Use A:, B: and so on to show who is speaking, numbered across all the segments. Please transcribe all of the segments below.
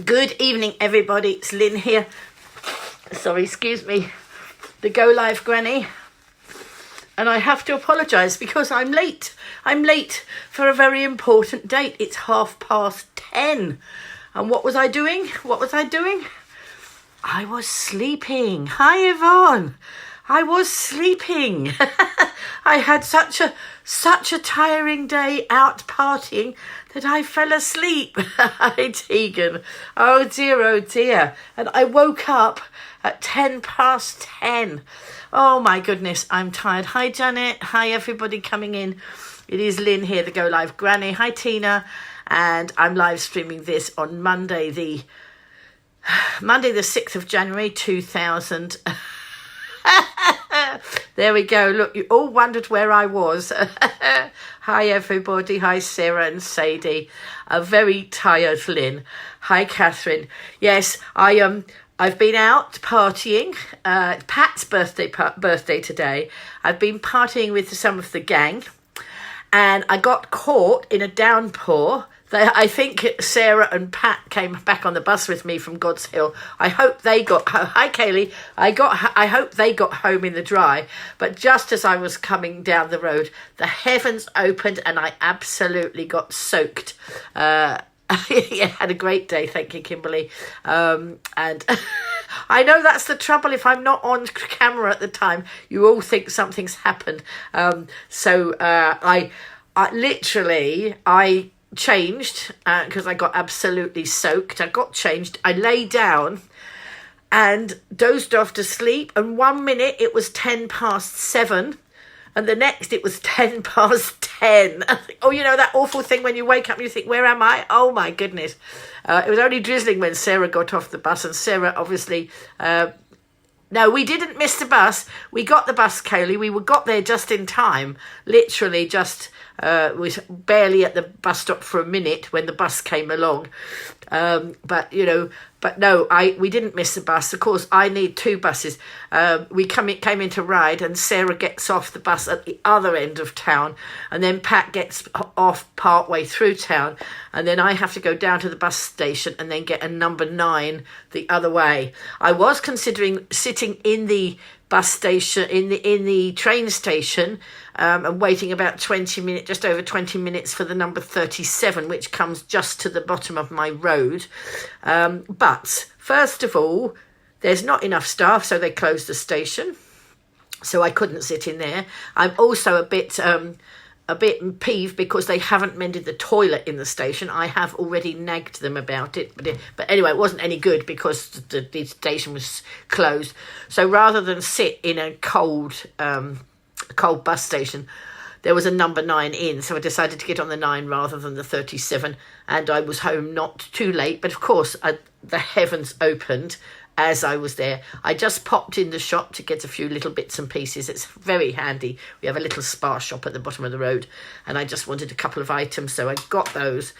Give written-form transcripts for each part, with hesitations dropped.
A: Good evening, everybody. It's Lynn here. Sorry, excuse me. The GoLiveGranny. And I have to apologise because I'm late. I'm late for a very important date. It's 10:30. And what was I doing? I was sleeping. Hi, Yvonne. I was sleeping. I had such a tiring day out partying that I fell asleep. Hi, Tegan. Oh dear. And I woke up at 10:10. Oh my goodness, I'm tired. Hi, Janet. Hi, everybody coming in. It is Lynn here, the GoLiveGranny. Hi, Tina. And I'm live streaming this on Monday the 6th of January 2000. There we go. Look, you all wondered where I was. Hi, everybody. Hi, Sarah and Sadie. A very tired Lynn. Hi, Catherine. Yes, I've been out partying. Pat's birthday today. I've been partying with some of the gang, and I got caught in a downpour. I think Sarah and Pat came back on the bus with me from God's Hill. I hope they got. Hi, Kaylee. I hope they got home in the dry. But just as I was coming down the road, the heavens opened and I absolutely got soaked. Yeah, had a great day. Thank you, Kimberly. And I know that's the trouble. If I'm not on camera at the time, you all think something's happened. So I literally changed because I got absolutely soaked. I got changed. I lay down and dozed off to sleep. And 1 minute it was 7:10. And the next it was 10:10. Oh, you know that awful thing when you wake up and you think, where am I? Oh, my goodness. It was only drizzling when Sarah got off the bus. And Sarah obviously... No, we didn't miss the bus. We got the bus, Kaylee. We got there just in time. Literally just... was barely at the bus stop for a minute when the bus came along. But no, we didn't miss the bus. Of course, I need two buses. We came in to ride, and Sarah gets off the bus at the other end of town, and then Pat gets off part way through town, and then I have to go down to the bus station and then get a number 9 the other way. I was considering sitting in the bus station, in the train station, and waiting about 20 minutes, just over 20 minutes for the number 37, which comes just to the bottom of my road. But first of all, there's not enough staff, so they closed the station. So I couldn't sit in there. I'm also a bit peeved because they haven't mended the toilet in the station. I have already nagged them about it. But anyway, it wasn't any good because the station was closed. So rather than sit in a cold bus station, there was a number 9 in, so I decided to get on the 9 rather than the 37, and I was home not too late. But of course, the heavens opened as I was there. I just popped in the shop to get a few little bits and pieces. It's very handy. We have a little spa shop at the bottom of the road, and I just wanted a couple of items, so I got those.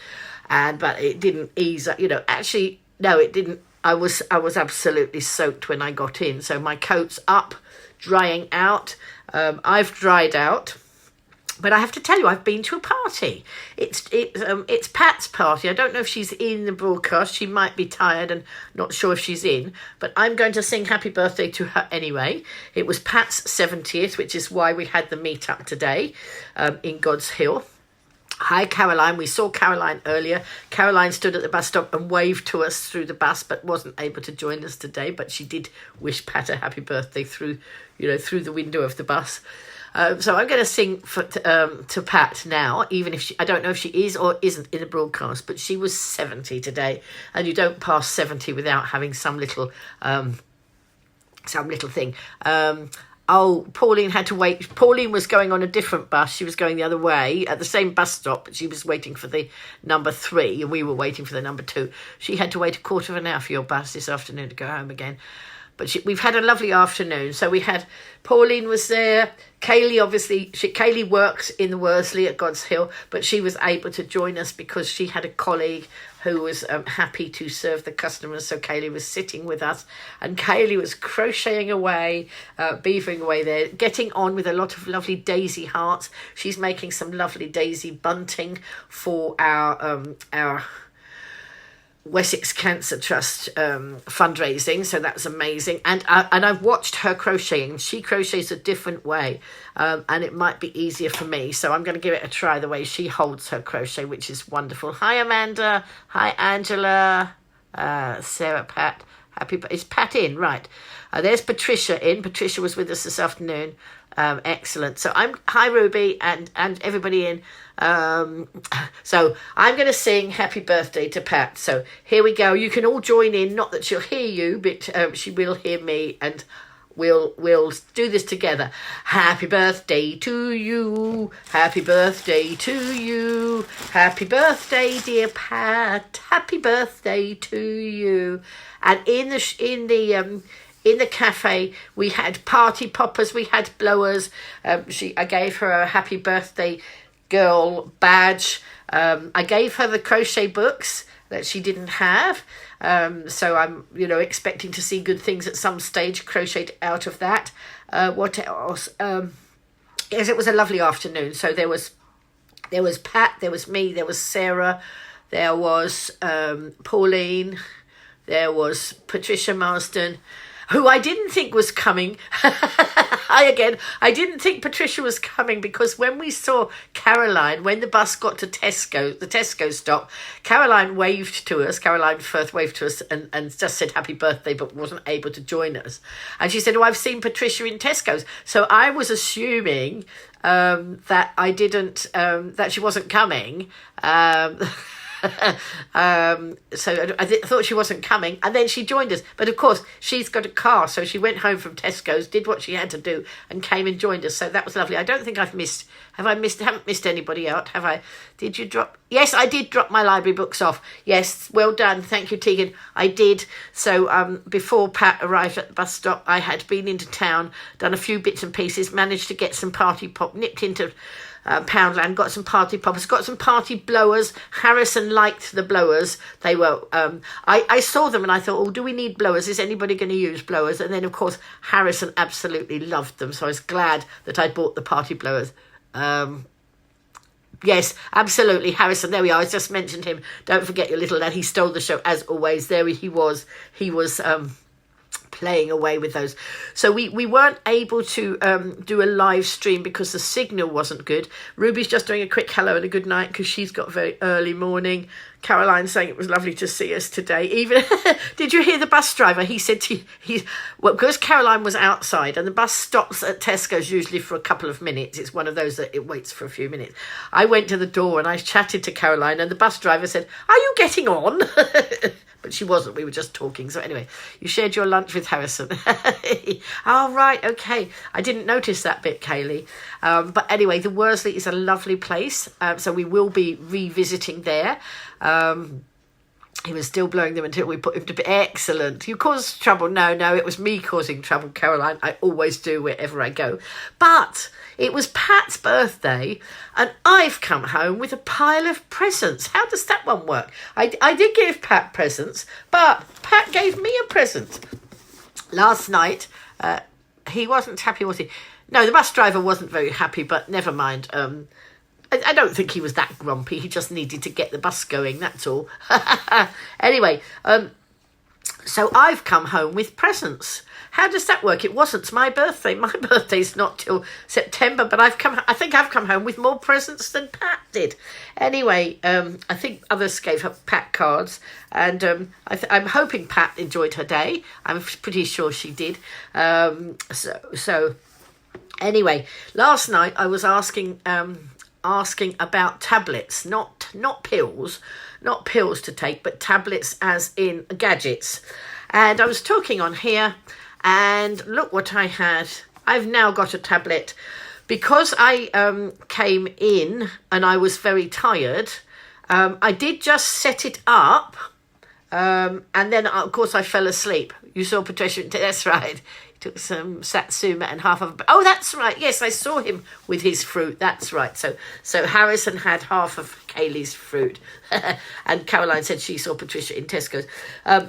A: But it didn't ease up. Actually, no, it didn't. I was absolutely soaked when I got in, so my coat's up, drying out. I've dried out, but I have to tell you, I've been to a party. It's Pat's party. I don't know if she's in the broadcast. She might be tired and not sure if she's in, but I'm going to sing happy birthday to her anyway. It was Pat's 70th, which is why we had the meet-up today in God's Hill. Hi, Caroline. We saw Caroline earlier. Caroline stood at the bus stop and waved to us through the bus, but wasn't able to join us today. But she did wish Pat a happy birthday through the window of the bus. So I'm going to sing to Pat now, even if I don't know if she is or isn't in the broadcast, but she was 70 today, and you don't pass 70 without having some little thing. Pauline had to wait. Pauline was going on a different bus. She was going the other way at the same bus stop, but she was waiting for the number 3, and we were waiting for the number 2. She had to wait a quarter of an hour for your bus this afternoon to go home again. But we've had a lovely afternoon. So we had, Pauline was there. Kaylee, obviously, Kaylee works in the Worsley at God's Hill, but she was able to join us because she had a colleague who was happy to serve the customers. So Kaylee was sitting with us, and Kaylee was crocheting away, beavering away there, getting on with a lot of lovely daisy hearts. She's making some lovely daisy bunting for our Wessex Cancer Trust fundraising, so that's amazing. And I've watched her crocheting. She crochets a different way, and it might be easier for me. So I'm going to give it a try the way she holds her crochet, which is wonderful. Hi, Amanda. Hi, Angela. Sarah, Pat. Is Pat in? Right. There's Patricia in. Patricia was with us this afternoon. Excellent. So hi Ruby and everybody in. So I'm going to sing happy birthday to Pat. So here we go. You can all join in. Not that she'll hear you, but she will hear me, and we'll do this together. Happy birthday to you. Happy birthday to you. Happy birthday, dear Pat. Happy birthday to you. And in the cafe, we had party poppers, we had blowers. I gave her a happy birthday girl badge. I gave her the crochet books that she didn't have. So I'm, expecting to see good things at some stage crocheted out of that. What else? Yes, it was a lovely afternoon. So there was Pat, there was me, there was Sarah, there was Pauline, there was Patricia Marsden, who I didn't think was coming. I didn't think Patricia was coming, because when we saw Caroline, when the bus got to the Tesco stop, Caroline waved to us. Caroline Firth waved to us and just said happy birthday, but wasn't able to join us. And she said, I've seen Patricia in Tesco's. So I was assuming that I didn't, that she wasn't coming. So I thought she wasn't coming, and then she joined us. But of course, she's got a car, so she went home from Tesco's, did what she had to do, and came and joined us. So that was lovely. I don't think haven't missed anybody out, have I? Did you drop? Yes, I did drop my library books off. Yes, well done. Thank you, Tegan. I did. So before Pat arrived at the bus stop, I had been into town, done a few bits and pieces, managed to get some party pop, nipped into Poundland, got some party poppers, got some party blowers. Harrison liked the blowers. They were, I saw them and I thought, oh, do we need blowers? Is anybody going to use blowers? And then, of course, Harrison absolutely loved them. So I was glad that I bought the party blowers. Yes, absolutely, Harrison. There we are. I just mentioned him. Don't forget your little lad. He stole the show, as always. There he was. He was playing away with those. So we weren't able to do a live stream because the signal wasn't good. Ruby's just doing a quick hello and a good night because she's got a very early morning. Caroline saying it was lovely to see us today. Even did you hear the bus driver? He said because Caroline was outside and the bus stops at Tesco's usually for a couple of minutes. It's one of those that it waits for a few minutes. I went to the door and I chatted to Caroline, and the bus driver said, "Are you getting on?" But she wasn't. We were just talking. So anyway, you shared your lunch with Harrison. Oh, right. Okay. I didn't notice that bit, Kaylee. But anyway, the Worsley is a lovely place. So we will be revisiting there. He was still blowing them until we put him to bed. Excellent. You caused trouble. No, it was me causing trouble, Caroline. I always do wherever I go. But it was Pat's birthday and I've come home with a pile of presents. How does that one work? I did give Pat presents, but Pat gave me a present. Last night, he wasn't happy, was he? No, the bus driver wasn't very happy, but never mind. I don't think he was that grumpy. He just needed to get the bus going, that's all. Anyway, so I've come home with presents. How does that work? It wasn't my birthday. My birthday's not till September, but I think I've come home with more presents than Pat did. Anyway, I think others gave her Pat cards, and I'm hoping Pat enjoyed her day. I'm pretty sure she did. So anyway, last night I was asking about tablets, not pills to take, but tablets as in gadgets. And I was talking on here, and look what I had. I've now got a tablet. Because I came in and I was very tired, I did just set it up, and then, of course, I fell asleep. You saw Patricia, that's right. took some satsuma and half of. Oh, that's right. Yes, I saw him with his fruit. That's right. So Harrison had half of Kaylee's fruit, and Caroline said she saw Patricia in Tesco's.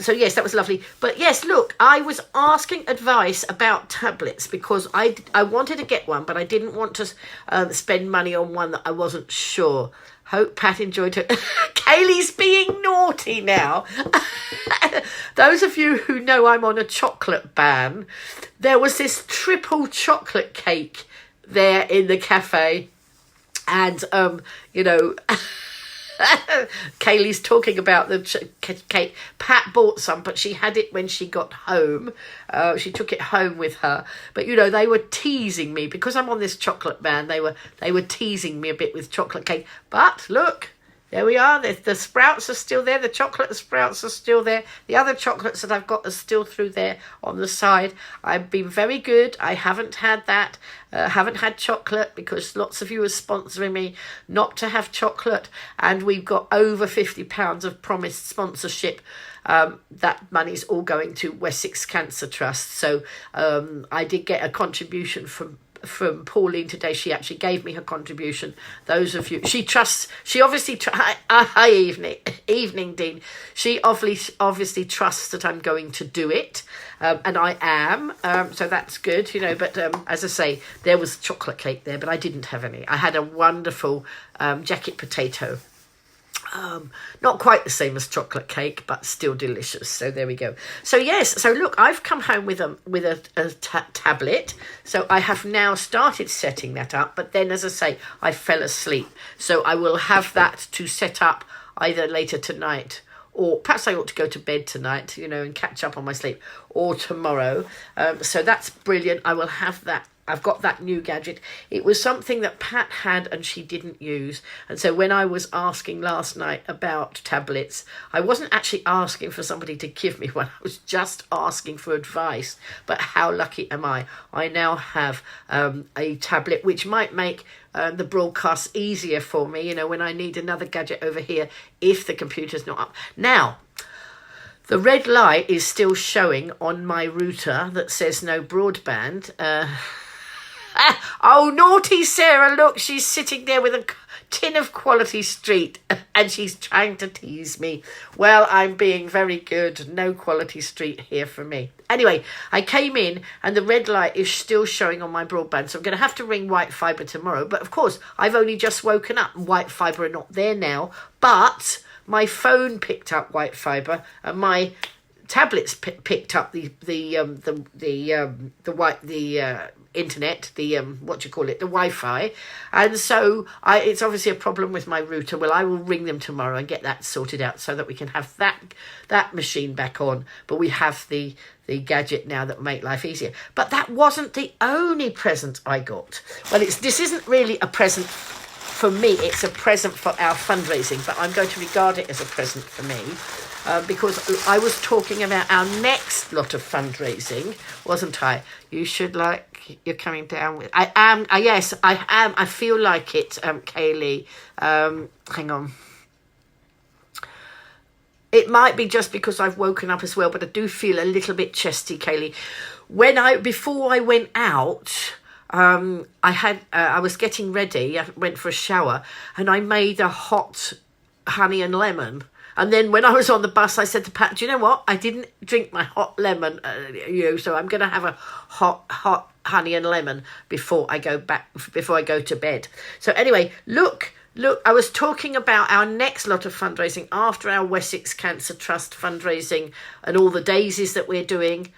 A: So yes, that was lovely. But yes, look, I was asking advice about tablets because I wanted to get one, but I didn't want to spend money on one that I wasn't sure. Hope Pat enjoyed it. Kaylee's being naughty now. Those of you who know I'm on a chocolate ban, there was this triple chocolate cake there in the cafe. And, Kaylee's talking about the cake. Pat bought some, but she had it when she got home. She took it home with her. But, they were teasing me because I'm on this chocolate ban. They were teasing me a bit with chocolate cake. But look, there we are. The sprouts are still there. The chocolate sprouts are still there. The other chocolates that I've got are still through there on the side. I've been very good. I haven't had that. Haven't had chocolate because lots of you are sponsoring me not to have chocolate. And we've got over £50 of promised sponsorship. That money's all going to Wessex Cancer Trust. So I did get a contribution from Pauline today. She actually gave me her contribution. Those of you, she obviously hi evening Dean. She obviously trusts that I'm going to do it, and I am. So that's good, But as I say, there was chocolate cake there, but I didn't have any. I had a wonderful jacket potato. Not quite the same as chocolate cake, but still delicious. So there we go. So yes, so look, I've come home with a tablet. So I have now started setting that up. But then, as I say, I fell asleep. So I will have that to set up either later tonight, or perhaps I ought to go to bed tonight, and catch up on my sleep, or tomorrow. So that's brilliant. I will have that. I've got that new gadget. It was something that Pat had and she didn't use. And so when I was asking last night about tablets, I wasn't actually asking for somebody to give me one. I was just asking for advice. But how lucky am I? I now have a tablet which might make the broadcast easier for me, when I need another gadget over here if the computer's not up. Now, the red light is still showing on my router that says no broadband. Oh, naughty Sarah, look, she's sitting there with a tin of Quality Street and she's trying to tease me. Well, I'm being very good. No Quality Street here for me. Anyway, I came in and the red light is still showing on my broadband, so I'm going to have to ring White Fibre tomorrow. But of course, I've only just woken up. White Fibre are not there now, but my phone picked up White Fibre and my tablets picked up the internet, the Wi-Fi, and so it's obviously a problem with my router. Well, I will ring them tomorrow and get that sorted out so that we can have that machine back on. But we have the gadget now that will make life easier. But that wasn't the only present I got. Well, this isn't really a present for me. It's a present for our fundraising, but I'm going to regard it as a present for me. Because I was talking about our next lot of fundraising, wasn't I? You should you're coming down with... I am, yes, I am. I feel like it, Kaylee. Hang on. It might be just because I've woken up as well, but I do feel a little bit chesty, Kaylee. Before I went out... I was getting ready. I went for a shower and I made a hot honey and lemon. And then when I was on the bus, I said to Pat, do you know what? I didn't drink my hot lemon, so I'm going to have a hot honey and lemon before I go to bed. So anyway, look, I was talking about our next lot of fundraising after our Wessex Cancer Trust fundraising and all the daisies that we're doing.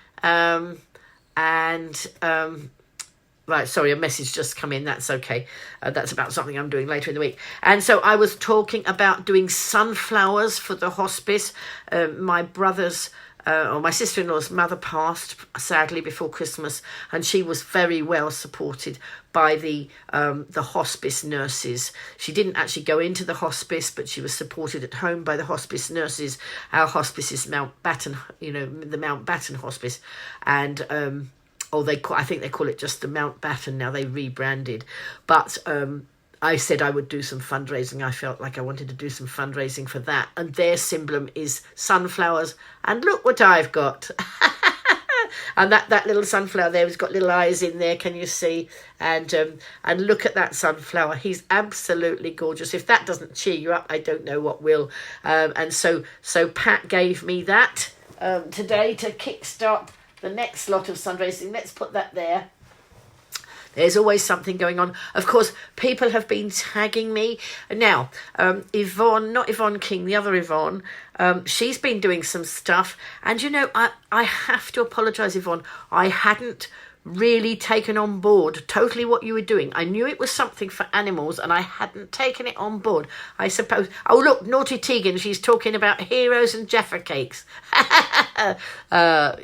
A: Right, sorry, a message just come in. That's okay. That's about something I'm doing later in the week. And so I was talking about doing sunflowers for the hospice. My brother's or my sister-in-law's mother passed, sadly, before Christmas, and she was very well supported by the hospice nurses. She didn't actually go into the hospice, but she was supported at home by the hospice nurses. Our hospice is Mountbatten, the Mountbatten Hospice, and I think they call it just the Mountbatten now. They rebranded. But I said I would do some fundraising. I felt like I wanted to do some fundraising for that. And their symbol is sunflowers. And look what I've got. And that little sunflower there has got little eyes in there, can you see? And look at that sunflower. He's absolutely gorgeous. If that doesn't cheer you up, I don't know what will. And so Pat gave me that today to kickstart the next lot of fundraising. Let's put that there. There's always something going on. Of course, people have been tagging me. Now, Yvonne, not Yvonne King, the other Yvonne, she's been doing some stuff. And, you know, I have to apologise, Yvonne. I hadn't really taken on board totally what you were doing. I knew it was something for animals and I hadn't taken it on board, I suppose. Oh, look, Naughty Tegan, she's talking about heroes and Jaffa cakes.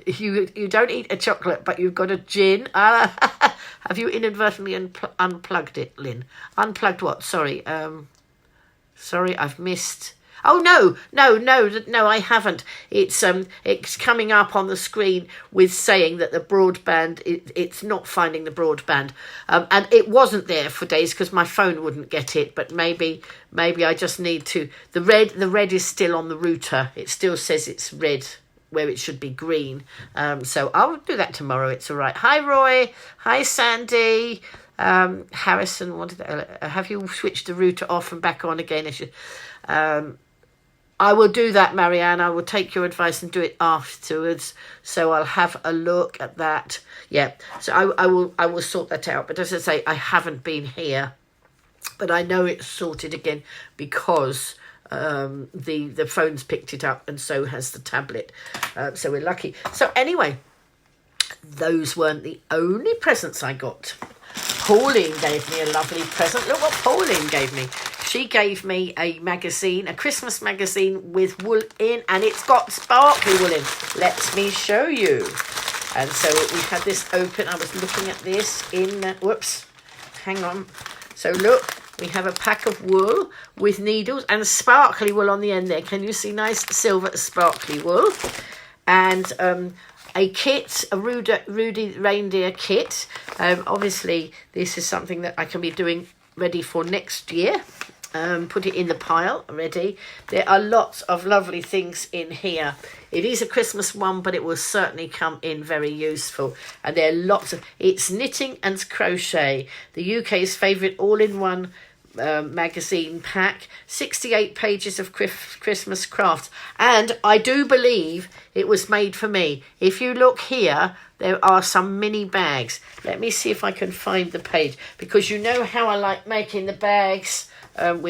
A: You don't eat a chocolate, but you've got a gin. Have you inadvertently unplugged it, Lynn? Unplugged what? Sorry. Sorry, I've missed... Oh, no, I haven't. It's coming up on the screen with saying that the broadband, it's not finding the broadband. And it wasn't there for days because my phone wouldn't get it, but maybe I just need to... The red is still on the router. It still says it's red where it should be green. So I'll do that tomorrow. It's all right. Hi, Roy. Hi, Sandy. Harrison wanted... have you switched the router off and back on again? I will do that, Marianne. I will take your advice and do it afterwards. So I'll have a look at that. Yeah. So I will sort that out. But as I say, I haven't been here, but I know it's sorted again because the phone's picked it up and so has the tablet. So we're lucky. So anyway, those weren't the only presents I got. Pauline gave me a lovely present. Look what Pauline gave me. She gave me a magazine, a Christmas magazine with wool in, and it's got sparkly wool in. Let me show you. And so we had this open. I was looking at this in, whoops, hang on. So look, we have a pack of wool with needles and sparkly wool on the end there. Can you see nice silver sparkly wool? And a kit, a Rudy reindeer kit. Obviously, this is something that I can be doing ready for next year. Put it in the pile ready. There are lots of lovely things in here. It is a Christmas one, but it will certainly come in very useful. And there are lots of... It's knitting and crochet, the UK's favourite all-in-one magazine pack. 68 pages of Christmas crafts. And I do believe it was made for me. If you look here, there are some mini bags. Let me see if I can find the page, because you know how I like making the bags. I've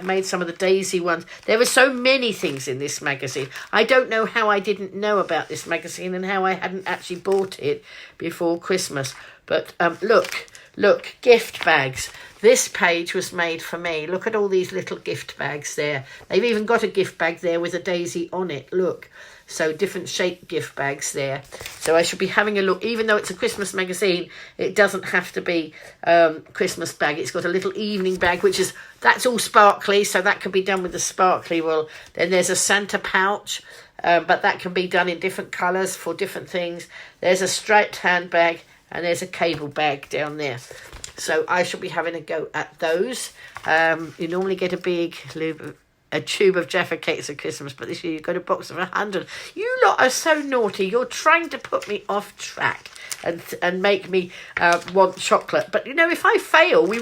A: made some of the daisy ones. There were so many things in this magazine. I don't know how I didn't know about this magazine and how I hadn't actually bought it before Christmas. But look, gift bags. This page was made for me. Look at all these little gift bags there. They've even got a gift bag there with a daisy on it. Look. So different shaped gift bags there. So I should be having a look. Even though it's a Christmas magazine, it doesn't have to be Christmas bag. It's got a little evening bag, that's all sparkly. So that can be done with the sparkly wool. Then there's a Santa pouch, but that can be done in different colours for different things. There's a striped handbag and there's a cable bag down there. So I shall be having a go at those. You normally get a tube of Jaffa cakes at Christmas, but this year you've got a box of 100. You lot are so naughty. You're trying to put me off track and make me want chocolate. But you know, if I fail, we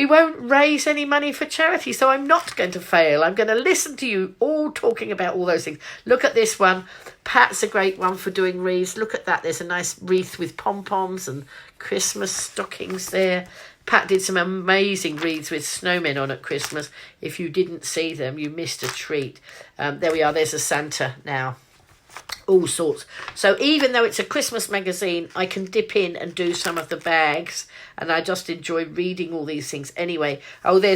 A: won't raise any money for charity. So I'm not going to fail. I'm going to listen to you all talking about all those things. Look at this one. Pat's a great one for doing wreaths. Look at that. There's a nice wreath with pom-poms and Christmas stockings there. Pat did some amazing wreaths with snowmen on at Christmas. If you didn't see them, you missed a treat. There we are. There's a Santa now. All sorts. So even though it's a Christmas magazine, I can dip in and do some of the bags. And I just enjoy reading all these things anyway. Oh, they're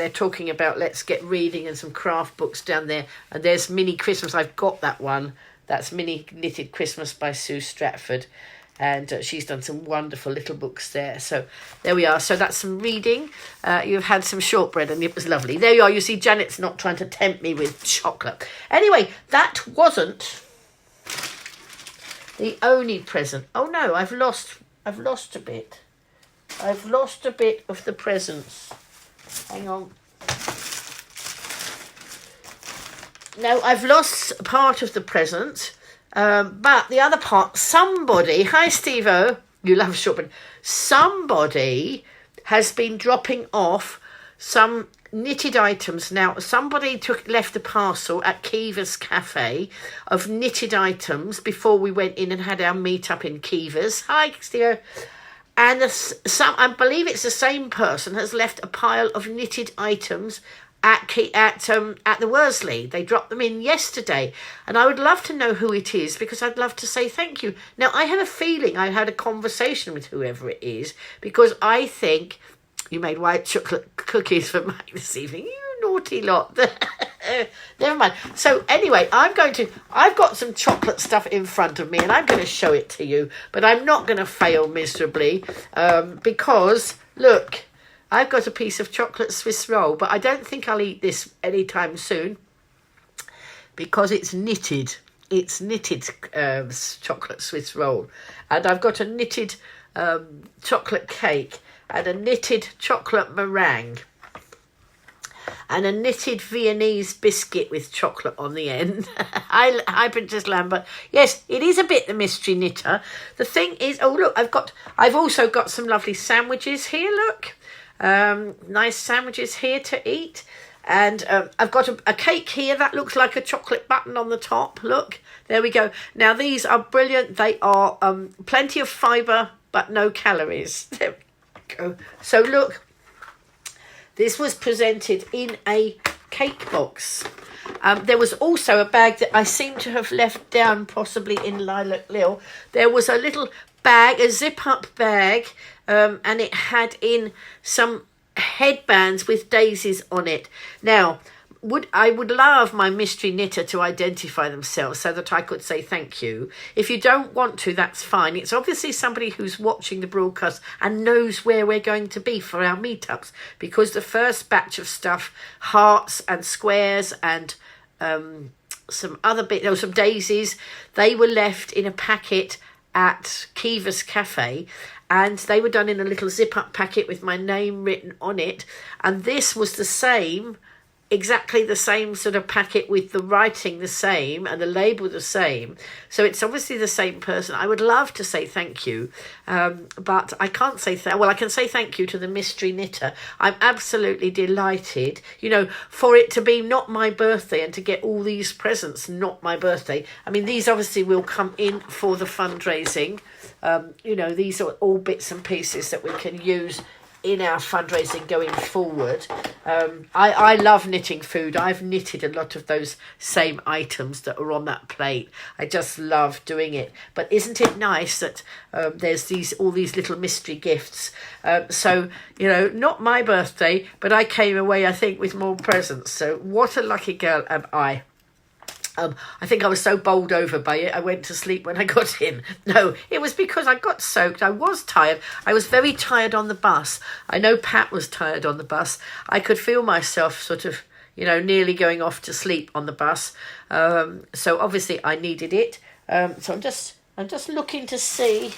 A: talking about Let's Get Reading and some craft books down there. And there's Mini Christmas. I've got that one. That's Mini Knitted Christmas by Sue Stratford. And she's done some wonderful little books there. So there we are. So that's some reading. You've had some shortbread and it was lovely. There you are. You see, Janet's not trying to tempt me with chocolate. Anyway, that wasn't the only present. Oh no, I've lost a bit. I've lost a bit of the presents. Hang on. No, I've lost part of the present. But the other part, somebody, hi Steve-O, you love shopping, somebody has been dropping off some knitted items. Now, somebody left a parcel at Kiva's Cafe of knitted items before we went in and had our meet up in Kiva's. Hi, Steve. And I believe it's the same person has left a pile of knitted items at the Worsley. They dropped them in yesterday, and I would love to know who it is because I'd love to say thank you. Now, I have a feeling I had a conversation with whoever it is because I think you made white chocolate cookies for Mike this evening. You naughty lot. Never mind. So anyway, I've got some chocolate stuff in front of me and I'm going to show it to you, but I'm not going to fail miserably because, look, I've got a piece of chocolate Swiss roll, but I don't think I'll eat this anytime soon because it's knitted. It's knitted chocolate Swiss roll. And I've got a knitted chocolate cake and a knitted chocolate meringue and a knitted Viennese biscuit with chocolate on the end. Hi, Princess Lambert. Yes, it is a bit the mystery knitter. The thing is, oh look, I've also got some lovely sandwiches here. Look, nice sandwiches here to eat, and I've got a cake here that looks like a chocolate button on the top. Look, there we go. Now these are brilliant. They are plenty of fibre but no calories. There we go. So look. This was presented in a cake box. There was also a bag that I seem to have left down, possibly in Lilac Lil. There was a little bag, a zip-up bag, and it had in some headbands with daisies on it. Now, I would love my mystery knitter to identify themselves so that I could say thank you. If you don't want to, that's fine. It's obviously somebody who's watching the broadcast and knows where we're going to be for our meetups, because the first batch of stuff, hearts and squares and some other bits, some daisies, they were left in a packet at Kiva's Cafe, and they were done in a little zip-up packet with my name written on it. And this was the same, exactly the same sort of packet with the writing the same and the label the same. So it's obviously the same person. I would love to say thank you, but I can't say well, I can say thank you to the mystery knitter. I'm absolutely delighted, for it to be not my birthday and to get all these presents not my birthday. I mean, these obviously will come in for the fundraising. These are all bits and pieces that we can use in our fundraising going forward. I love knitting food. I've knitted a lot of those same items that are on that plate. I just love doing it. But isn't it nice that there's all these little mystery gifts? So, not my birthday, but I came away, I think, with more presents. So what a lucky girl am I. I think I was so bowled over by it, I went to sleep when I got in. No, it was because I got soaked. I was tired. I was very tired on the bus. I know Pat was tired on the bus. I could feel myself sort of, nearly going off to sleep on the bus. So obviously I needed it. So I'm just looking to see.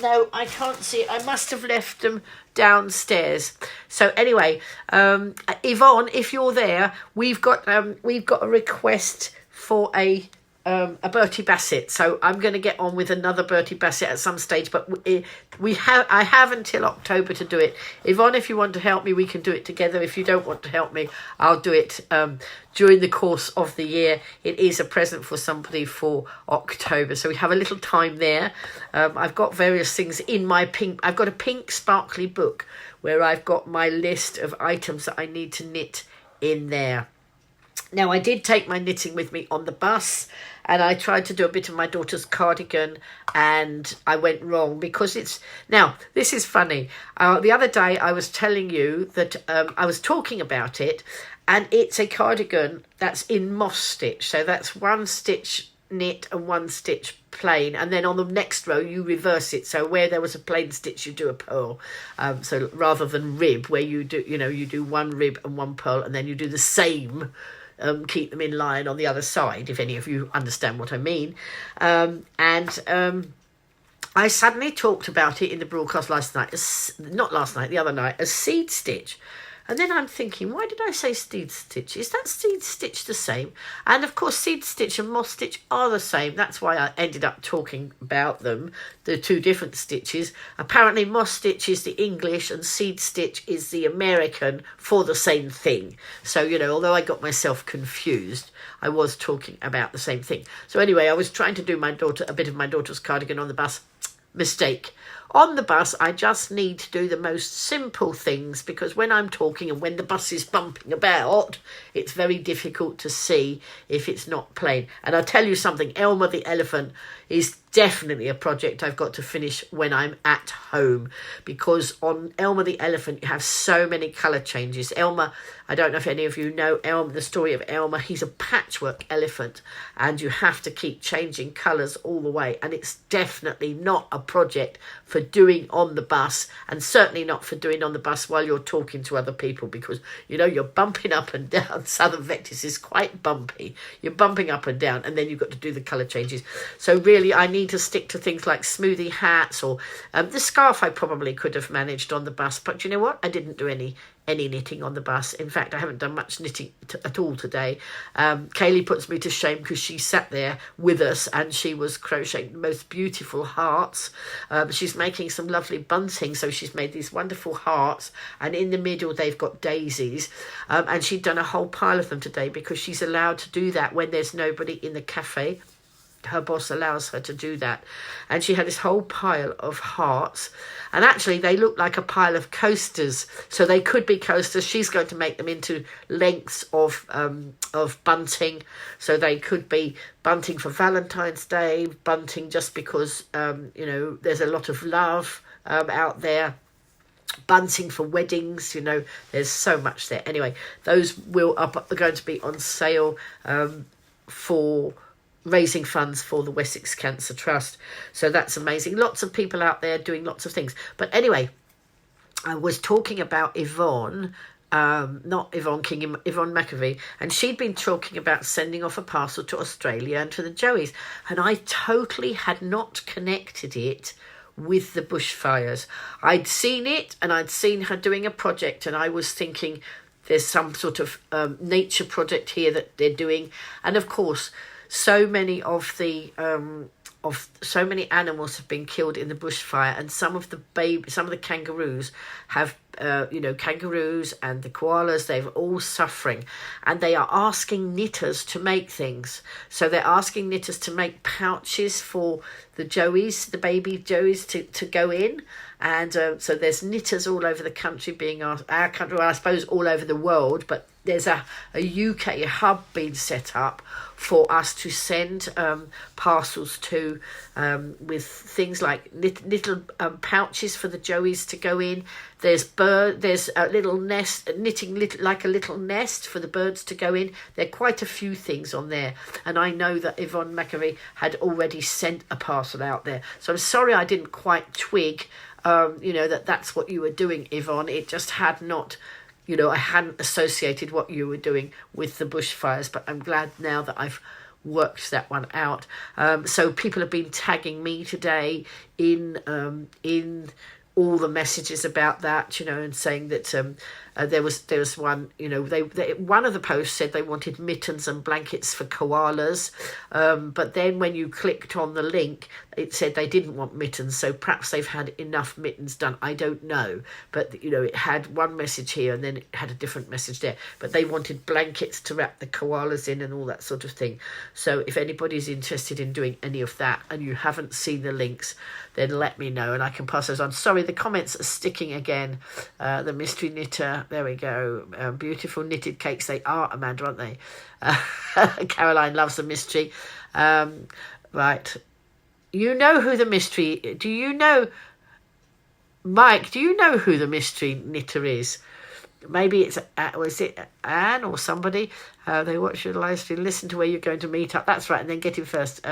A: No, I can't see it. I must have left them downstairs. So anyway, Yvonne, if you're there, we've got a request for a Bertie Bassett. So I'm going to get on with another Bertie Bassett at some stage, but I have until October to do it. Yvonne, if you want to help me, we can do it together. If you don't want to help me, I'll do it during the course of the year. It is a present for somebody for October, so we have a little time there. I've got various things in my pink. I've got a pink sparkly book where I've got my list of items that I need to knit in there. Now, I did take my knitting with me on the bus, and I tried to do a bit of my daughter's cardigan, and I went wrong because now, this is funny. The other day, I was telling you that I was talking about it, and it's a cardigan that's in moss stitch. So that's one stitch knit and one stitch plain, and then on the next row you reverse it, so where there was a plain stitch you do a purl, so rather than rib where you do one rib and one purl, and then you do the same, keep them in line on the other side, if any of you understand what I mean. I suddenly talked about it in the broadcast the other night, as seed stitch. And then I'm thinking, why did I say seed stitch? Is that seed stitch the same? And of course, seed stitch and moss stitch are the same. That's why I ended up talking about them, the two different stitches. Apparently, moss stitch is the English and seed stitch is the American for the same thing. So, you know, although I got myself confused, I was talking about the same thing. So anyway, I was trying to do a bit of my daughter's cardigan on the bus. Mistake. On the bus, I just need to do the most simple things, because when I'm talking and when the bus is bumping about, it's very difficult to see if it's not plain. And I'll tell you something, Elmer the elephant is definitely a project I've got to finish when I'm at home, because on Elmer the elephant you have so many colour changes. Elmer, I don't know if any of you know Elmer, the story of Elmer. He's a patchwork elephant and you have to keep changing colours all the way, and it's definitely not a project for doing on the bus, and certainly not for doing on the bus while you're talking to other people, because you know you're bumping up and down. Southern Vectis is quite bumpy. You're bumping up and down, and then you've got to do the colour changes. So really I need to stick to things like smoothie hats, or the scarf I probably could have managed on the bus, but you know what, I didn't do any knitting on the bus. In fact, I haven't done much knitting at all today. Kaylee puts me to shame because she sat there with us and she was crocheting the most beautiful hearts. She's making some lovely bunting, so she's made these wonderful hearts, and in the middle they've got daisies, and she'd done a whole pile of them today because she's allowed to do that when there's nobody in the cafe. Her boss allows her to do that, and she had this whole pile of hearts, and actually they look like a pile of coasters, so they could be coasters. She's going to make them into lengths of bunting, so they could be bunting for Valentine's Day, bunting just because you know, there's a lot of love out there, bunting for weddings. You know, there's so much there. Anyway, those are going to be on sale for raising funds for the Wessex Cancer Trust. So that's amazing. Lots of people out there doing lots of things. But anyway, I was talking about Yvonne, not Yvonne King, Yvonne McAvee, and she'd been talking about sending off a parcel to Australia and to the Joeys, and I totally had not connected it with the bushfires. I'd seen it, and I'd seen her doing a project, and I was thinking there's some sort of nature project here that they're doing. And of course, so many of the so many animals have been killed in the bushfire, and some of the kangaroos have you know, kangaroos and the koalas, they're all suffering, and they are asking knitters to make things. So they're asking knitters to make pouches for the joeys, the baby joeys, to go in. And so there's knitters all over the country being asked, our country, well, I suppose all over the world, but there's a UK hub being set up for us to send parcels to, with things like little pouches for the joeys to go in. There's a little nest, knitting like a little nest for the birds to go in. There are quite a few things on there, and I know that Yvonne McAvee had already sent a parcel out there. So I'm sorry I didn't quite twig, you know, that's what you were doing, Yvonne. It just had not, you know, I hadn't associated what you were doing with the bushfires, but I'm glad now that I've worked that one out. So people have been tagging me today in all the messages about that, you know, and saying that there was one, you know, they one of the posts said they wanted mittens and blankets for koalas, but then when you clicked on the link, it said they didn't want mittens, so perhaps they've had enough mittens done. I don't know, but you know, it had one message here and then it had a different message there, but they wanted blankets to wrap the koalas in and all that sort of thing. So if anybody's interested in doing any of that and you haven't seen the links, then let me know and I can pass those on. Sorry, the comments are sticking again. The mystery knitter, there we go. Beautiful knitted cakes, they are, Amanda, aren't they? Caroline loves a mystery. Right, you know who the mystery, do you know, Mike, do you know who the mystery knitter is? Maybe it's, was it Anne or somebody? They watch your live stream, listen to where you're going to meet up. That's right, and then get in first.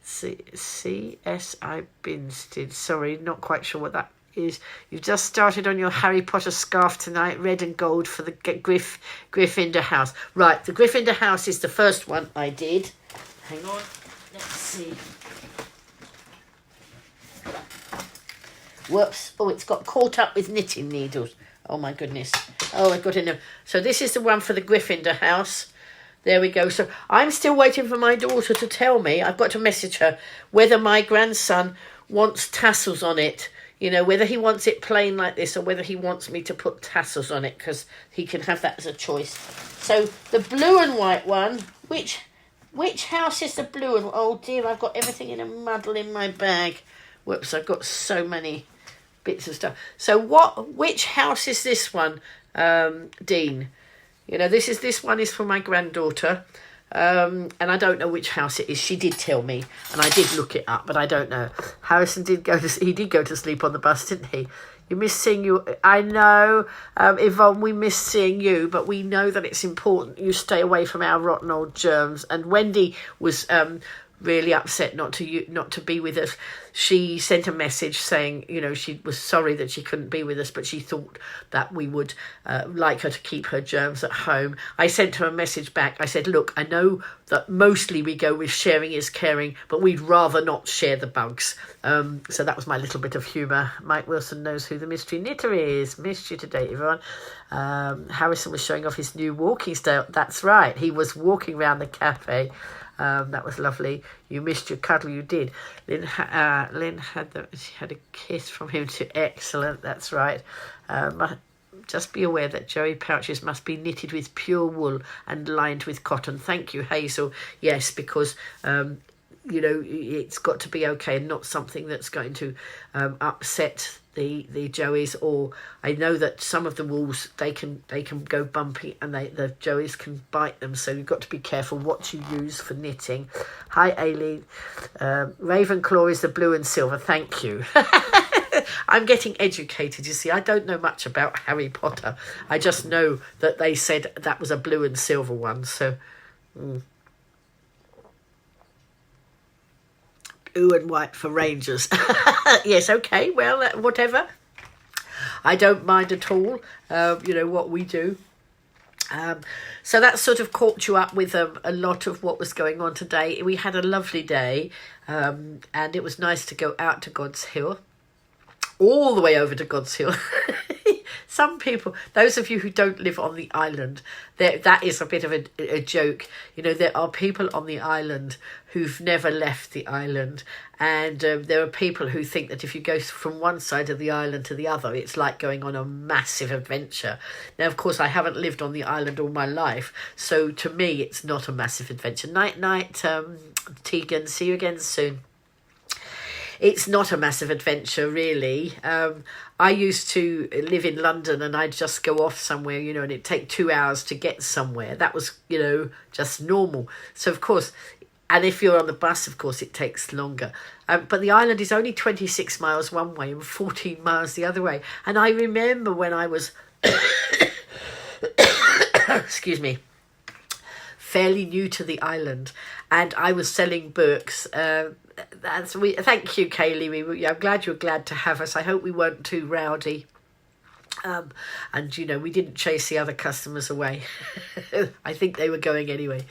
A: C.S.I. Binstead. Sorry, not quite sure what that is. You've just started on your Harry Potter scarf tonight, red and gold for the Gryffindor house. Right, the Gryffindor house is the first one I did. Hang on, let's see. Whoops, oh, it's got caught up with knitting needles. Oh my goodness. Oh, I got in there. So this is the one for the Gryffindor house. There we go. So I'm still waiting for my daughter to tell me. I've got to message her whether my grandson wants tassels on it. You know, whether he wants it plain like this or whether he wants me to put tassels on it, because he can have that as a choice. So the blue and white one, which house is the blue and... Oh dear, I've got everything in a muddle in my bag. Whoops, I've got so many bits of stuff. So which house is this one, Dean? You know, this one is for my granddaughter. And I don't know which house it is. She did tell me, and I did look it up, but I don't know. Harrison did go to sleep on the bus, didn't he? You miss seeing you. I know, Yvonne, we miss seeing you, but we know that it's important you stay away from our rotten old germs. And Wendy was really upset not to be with us. She sent a message saying, you know, she was sorry that she couldn't be with us, but she thought that we would like her to keep her germs at home. I sent her a message back. I said, look, I know that mostly we go with sharing is caring, but we'd rather not share the bugs. So that was my little bit of humour. Mike Wilson knows who the mystery knitter is. Missed you today, everyone. Harrison was showing off his new walking style. That's right. He was walking around the cafe. That was lovely. You missed your cuddle, you did. Lynn had a kiss from him too. Excellent, that's right. Just be aware that Joey pouches must be knitted with pure wool and lined with cotton. Thank you, Hazel. Yes, because you know, it's got to be okay and not something that's going to upset the Joeys. Or I know that some of the wools they can go bumpy and the Joeys can bite them, so you've got to be careful what you use for knitting. Hi Aileen. Ravenclaw is the blue and silver. Thank you. I'm getting educated, you see. I don't know much about Harry Potter. I just know that they said that was a blue and silver one. So blue and white for Rangers. Yes, okay, well, whatever. I don't mind at all, you know, what we do. So that sort of caught you up with a lot of what was going on today. We had a lovely day, and it was nice to go out to God's Hill, all the way over to God's Hill. Some people, those of you who don't live on the island, that is a bit of a joke. You know, there are people on the island who've never left the island. And there are people who think that if you go from one side of the island to the other, it's like going on a massive adventure. Now, of course, I haven't lived on the island all my life. So to me, it's not a massive adventure. Night, Tegan. See you again soon. It's not a massive adventure, really. I used to live in London and I'd just go off somewhere, you know, and it'd take 2 hours to get somewhere. That was, you know, just normal. So, of course, and if you're on the bus, of course, it takes longer. But the island is only 26 miles one way and 14 miles the other way. And I remember when I was, excuse me, fairly new to the island and I was selling books. Thank you, Kaylee. I'm glad you're glad to have us. I hope we weren't too rowdy. And, you know, we didn't chase the other customers away. I think they were going anyway.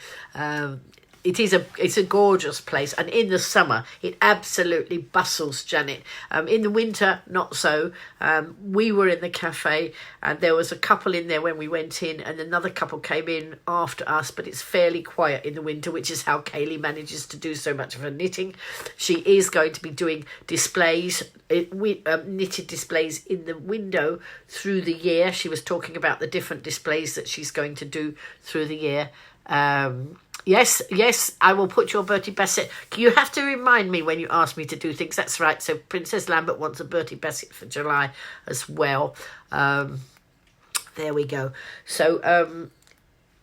A: It's a gorgeous place, and in the summer it absolutely bustles, Janet. In the winter, not so. We were in the cafe, and there was a couple in there when we went in, and another couple came in after us. But it's fairly quiet in the winter, which is how Kaylee manages to do so much of her knitting. She is going to be doing displays, knitted displays in the window through the year. She was talking about the different displays that she's going to do through the year. Yes, I will put your Bertie Bassett. You have to remind me when you ask me to do things. That's right. So Princess Lambert wants a Bertie Bassett for July as well. There we go. So,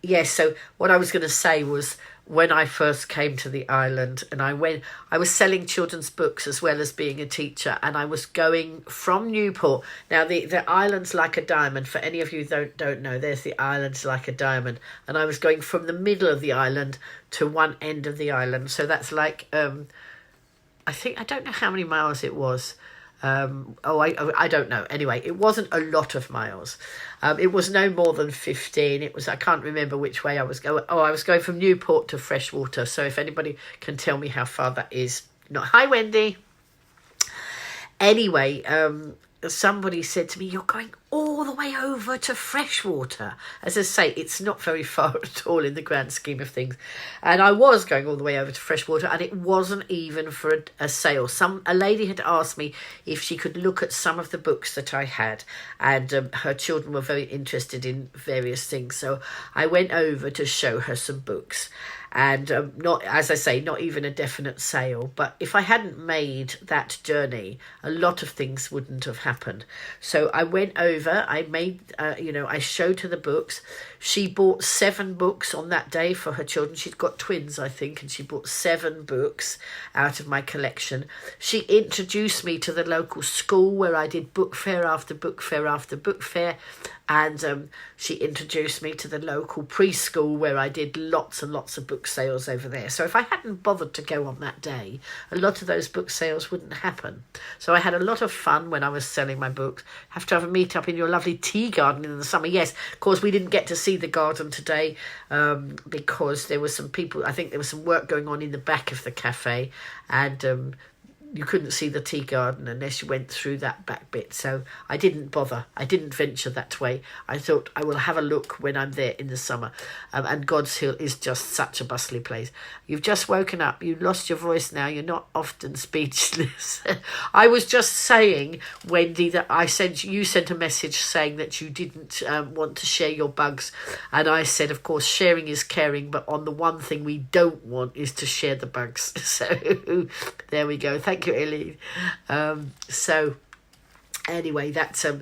A: yes, so what I was going to say was when I first came to the island and I was selling children's books as well as being a teacher, and I was going from Newport. Now, the island's like a diamond. For any of you who don't know, there's the island's like a diamond. And I was going from the middle of the island to one end of the island. So that's like, I don't know how many miles it was. I don't know. Anyway, it wasn't a lot of miles. It was no more than 15. I can't remember which way I was going. I was going from Newport to Freshwater. So if anybody can tell me how far that is. Hi, Wendy. Anyway, somebody said to me, "You're going all the way over to Freshwater." As I say, it's not very far at all in the grand scheme of things. And I was going all the way over to Freshwater, and it wasn't even for a sale. A lady had asked me if she could look at some of the books that I had, and her children were very interested in various things. So I went over to show her some books. And not, as I say, not even a definite sale. But if I hadn't made that journey, a lot of things wouldn't have happened. So I went over, I made, I showed her the books. She bought 7 books on that day for her children. She'd got twins, I think, and she bought 7 books out of my collection. She introduced me to the local school where I did book fair after book fair after book fair. And she introduced me to the local preschool where I did lots and lots of book sales over there. So if I hadn't bothered to go on that day, a lot of those book sales wouldn't happen. So I had a lot of fun when I was selling my books. Have to have a meet up in your lovely tea garden in the summer. Yes, of course, we didn't get to see the garden today because there were some people, I think there was some work going on in the back of the cafe, and you couldn't see the tea garden unless you went through that back bit. So I didn't bother. I didn't venture that way. I thought I will have a look when I'm there in the summer. And God's Hill is just such a bustly place. You've just woken up. You lost your voice now. You're not often speechless. I was just saying, Wendy, that you sent a message saying that you didn't want to share your bugs. And I said, of course, sharing is caring. But on the one thing we don't want is to share the bugs. So there we go. Thank you, Ellie. So anyway, that's I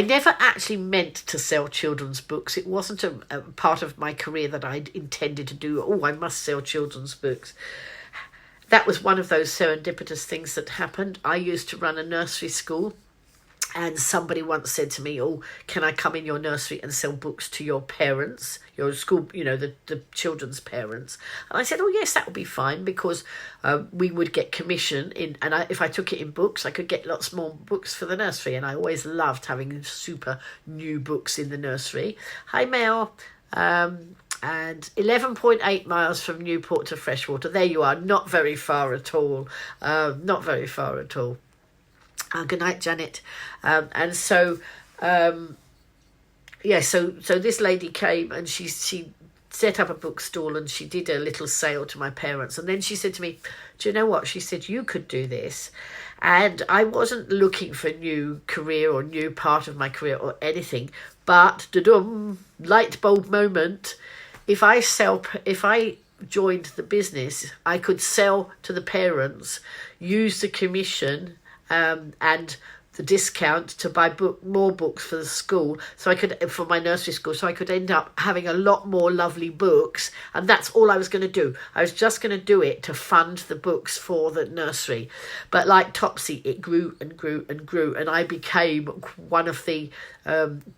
A: never actually meant to sell children's books. It wasn't a part of my career that I'd intended to do. Oh, I must sell children's books. That was one of those serendipitous things that happened. I used to run a nursery school. And somebody once said to me, "Oh, can I come in your nursery and sell books to your parents, your school, the children's parents?" And I said, "Oh, yes, that would be fine," because we would get commission in, and if I took it in books, I could get lots more books for the nursery. And I always loved having super new books in the nursery. Hi, Mel. And 11.8 miles from Newport to Freshwater. There you are. Not very far at all. Not very far at all. Good night, Janet. So this lady came and she set up a bookstall and she did a little sale to my parents. And then she said to me, "Do you know what?" She said, "You could do this." And I wasn't looking for a new career or new part of my career or anything. But, light bulb moment, if I joined the business, I could sell to the parents, use the commission and the discount to buy more books for the school, for my nursery school, so I could end up having a lot more lovely books. And that's all I was going to do. I was just going to do it to fund the books for the nursery. But like Topsy, it grew and grew and grew, and I became one of the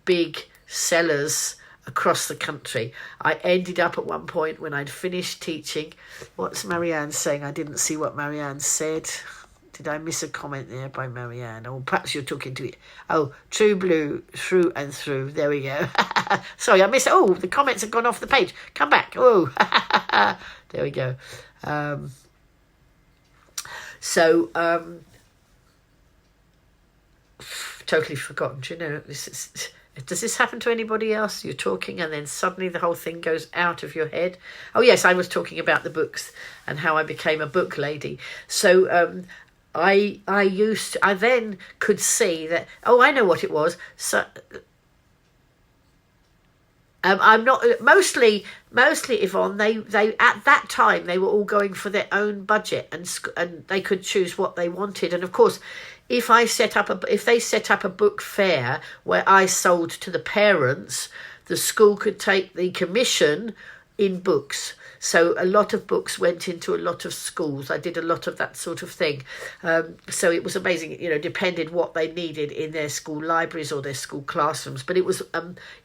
A: big sellers across the country. I ended up at one point when I'd finished teaching. What's Marianne saying? I didn't see what Marianne said. Did I miss a comment there by Marianne? Or perhaps you're talking to it. Oh, True Blue, through and through. There we go. Sorry, I missed it. Oh, the comments have gone off the page. Come back. Oh, there we go. Totally forgotten. Do you know, does this happen to anybody else? You're talking and then suddenly the whole thing goes out of your head. Oh, yes, I was talking about the books and how I became a book lady. So I then could see that, I know what it was. So I'm not mostly Yvonne. They at that time they were all going for their own budget and they could choose what they wanted. And of course, if they set up a book fair where I sold to the parents, the school could take the commission in books. So a lot of books went into a lot of schools. I did a lot of that sort of thing. So it was amazing, depended what they needed in their school libraries or their school classrooms. But it was,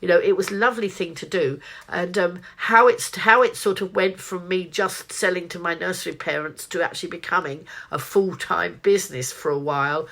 A: it was a lovely thing to do. And how it sort of went from me just selling to my nursery parents to actually becoming a full-time business for a while.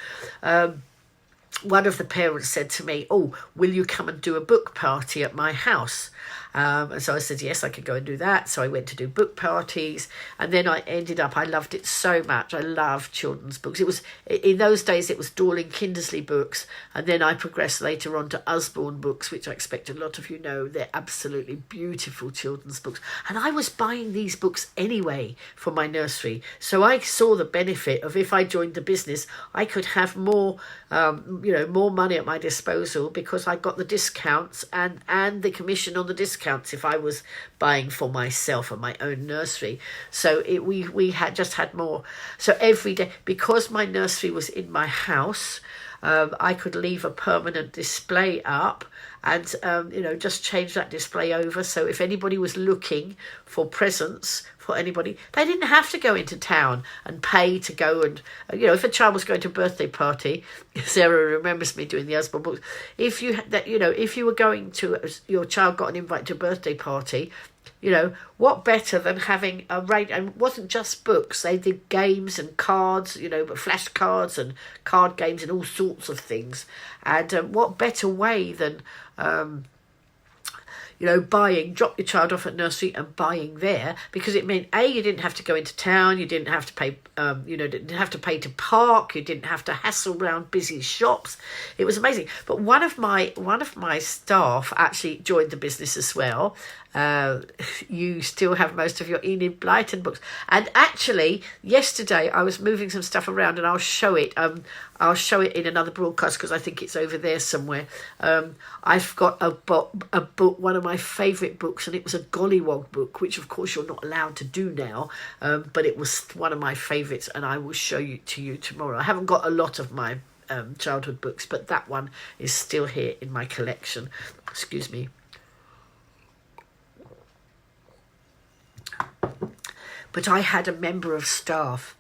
A: One of the parents said to me, "Oh, will you come and do a book party at my house?" And so I said, yes, I could go and do that. So I went to do book parties. And then I ended up, I loved it so much. I loved children's books. It was, in those days, it was Dorling Kindersley books. And then I progressed later on to Usborne books, which I expect a lot of you know. They're absolutely beautiful children's books. And I was buying these books anyway for my nursery. So I saw the benefit of, if I joined the business, I could have more, more money at my disposal, because I got the discounts and the commission on the discounts if I was buying for myself and my own nursery. So we had more. So every day, because my nursery was in my house, I could leave a permanent display up and, just change that display over. So if anybody was looking for presents for anybody, they didn't have to go into town and pay to go. And, if a child was going to a birthday party, Sarah remembers me doing the Usborne books. If you were going to, your child got an invite to a birthday party, what better than having a range? And it wasn't just books. They did games and cards, but flashcards and card games and all sorts of things. And what better way than, drop your child off at nursery and buying there, because it meant, A, you didn't have to go into town, you didn't have to pay, didn't have to pay to park, you didn't have to hassle around busy shops. It was amazing. But one of my staff actually joined the business as well. You still have most of your Enid Blyton books. And actually, yesterday I was moving some stuff around, and I'll show it. I'll show it in another broadcast because I think it's over there somewhere. I've got a book, one of my favourite books, and it was a Gollywog book, which of course you're not allowed to do now, but it was one of my favourites, and I will show you to you tomorrow. I haven't got a lot of my childhood books, but that one is still here in my collection. Excuse me. But I had a member of staff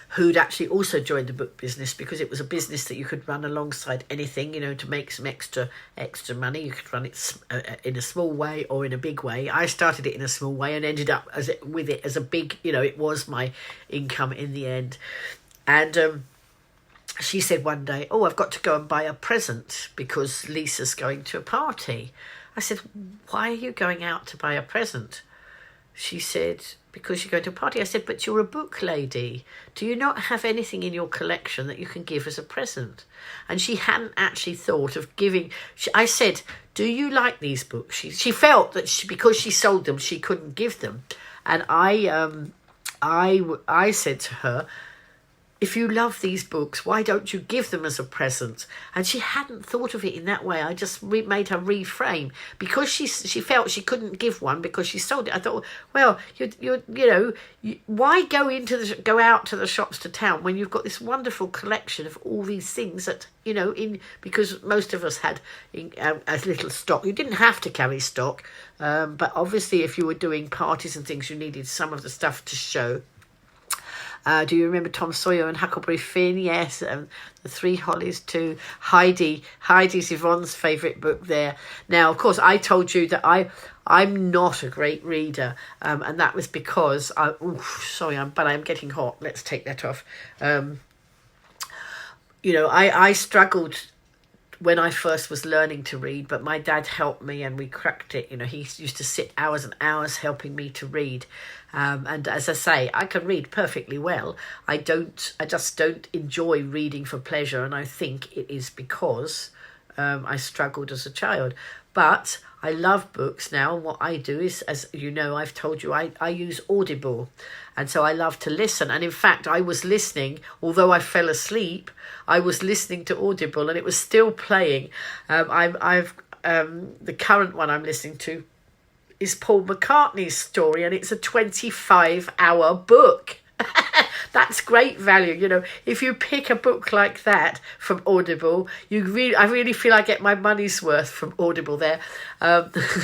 A: who'd actually also joined the book business, because it was a business that you could run alongside anything, to make some extra money. You could run it in a small way or in a big way. I started it in a small way and ended up with it as a big, it was my income in the end. And she said one day, oh, I've got to go and buy a present because Lisa's going to a party. I said, why are you going out to buy a present? She said, because you're going to a party. I said, but you're a book lady. Do you not have anything in your collection that you can give as a present? And she hadn't actually thought of giving. I said, do you like these books? She felt that because she sold them, she couldn't give them. And I said to her, if you love these books, why don't you give them as a present? And she hadn't thought of it in that way. I just made her reframe, because she felt she couldn't give one because she sold it. I thought, well, why go out to the shops to town when you've got this wonderful collection of all these things that because most of us had as little stock. You didn't have to carry stock, but obviously if you were doing parties and things, you needed some of the stuff to show. Do you remember Tom Sawyer and Huckleberry Finn? Yes. The Three Hollies too. Heidi's Yvonne's favourite book there. Now, of course, I told you that I'm not a great reader, and that was because but I'm getting hot. Let's take that off. I struggled when I first was learning to read, but my dad helped me and we cracked it. He used to sit hours and hours helping me to read. And as I say, I can read perfectly well. I just don't enjoy reading for pleasure. And I think it is because I struggled as a child. But I love books now. And what I do is, as you know, I've told you, I use Audible. And so I love to listen. And in fact, I was listening, although I fell asleep, I was listening to Audible and it was still playing. The current one I'm listening to is Paul McCartney's story, and it's a 25-hour book. That's great value. If you pick a book like that from Audible, I really feel I get my money's worth from Audible there.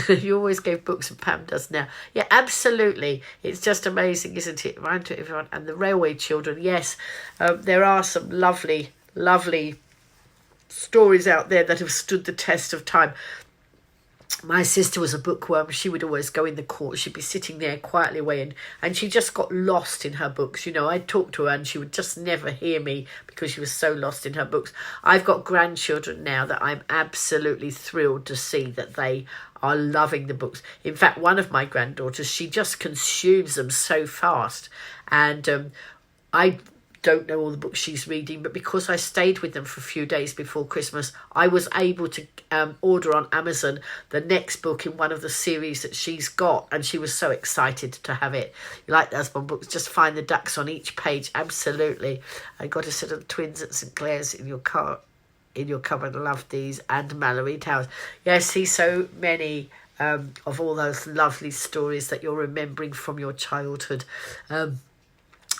A: You always gave books, and Pam does now. Yeah, absolutely. It's just amazing, isn't it? Round to everyone. And the Railway Children, yes. There are some lovely, lovely stories out there that have stood the test of time. My sister was a bookworm. She would always go in the court. She'd be sitting there quietly away, and she just got lost in her books. I'd talk to her and she would just never hear me because she was so lost in her books. I've got grandchildren now that I'm absolutely thrilled to see that they are loving the books. In fact, one of my granddaughters, she just consumes them so fast. And I don't know all the books she's reading, but because I stayed with them for a few days before Christmas, I was able to order on Amazon the next book in one of the series that she's got, and she was so excited to have it. You like those one books? Just find the ducks on each page. Absolutely. I got a set of Twins at St Clair's in your cupboard. I love these. And Mallory Towers. Yes, see so many of all those lovely stories that you're remembering from your childhood.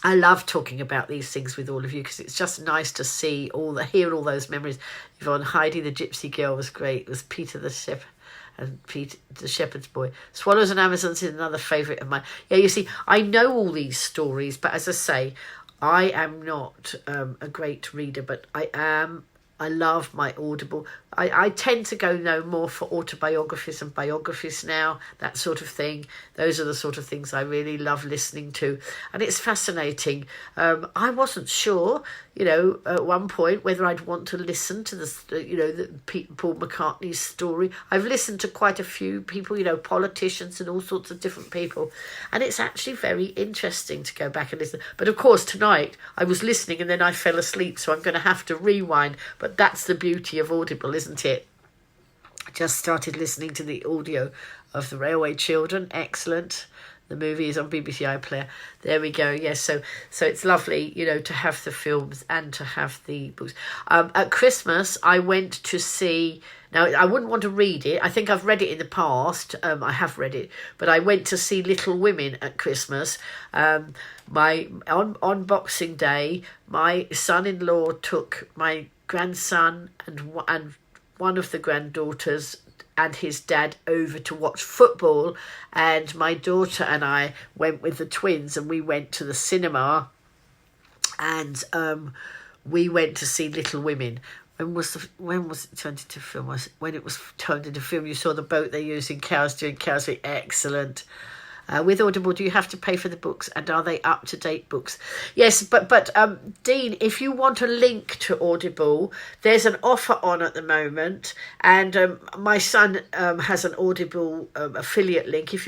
A: I love talking about these things with all of you because it's just nice to hear all those memories. Yvonne, Heidi the Gypsy Girl was great. It was Peter the Shepherd and Pete the Shepherd's Boy. Swallows and Amazons is another favourite of mine. Yeah, you see, I know all these stories, but as I say, I am not a great reader, but I love my Audible. I tend to go more for autobiographies and biographies now, that sort of thing. Those are the sort of things I really love listening to. And it's fascinating. I wasn't sure, at one point whether I'd want to listen to the Paul McCartney's story. I've listened to quite a few people, politicians and all sorts of different people. And it's actually very interesting to go back and listen. But of course, tonight I was listening and then I fell asleep, so I'm going to have to rewind. But that's the beauty of Audible, isn't it? I just started listening to the audio of The Railway Children. Excellent. The movie is on BBC iPlayer. There we go. Yes, so it's lovely, to have the films and to have the books. At Christmas, I went to see... Now, I wouldn't want to read it. I think I've read it in the past. I have read it. But I went to see Little Women at Christmas. On Boxing Day, my son-in-law took my grandson and one of the granddaughters and his dad over to watch football, and my daughter and I went with the twins and we went to the cinema, and we went to see Little Women. When was it turned into film? When it was turned into film, you saw the boat they used in Cows doing Cows. Excellent. With Audible, do you have to pay for the books, and are they up-to-date books? Yes, but Dean, if you want a link to Audible, there's an offer on at the moment, and my son has an Audible affiliate link. If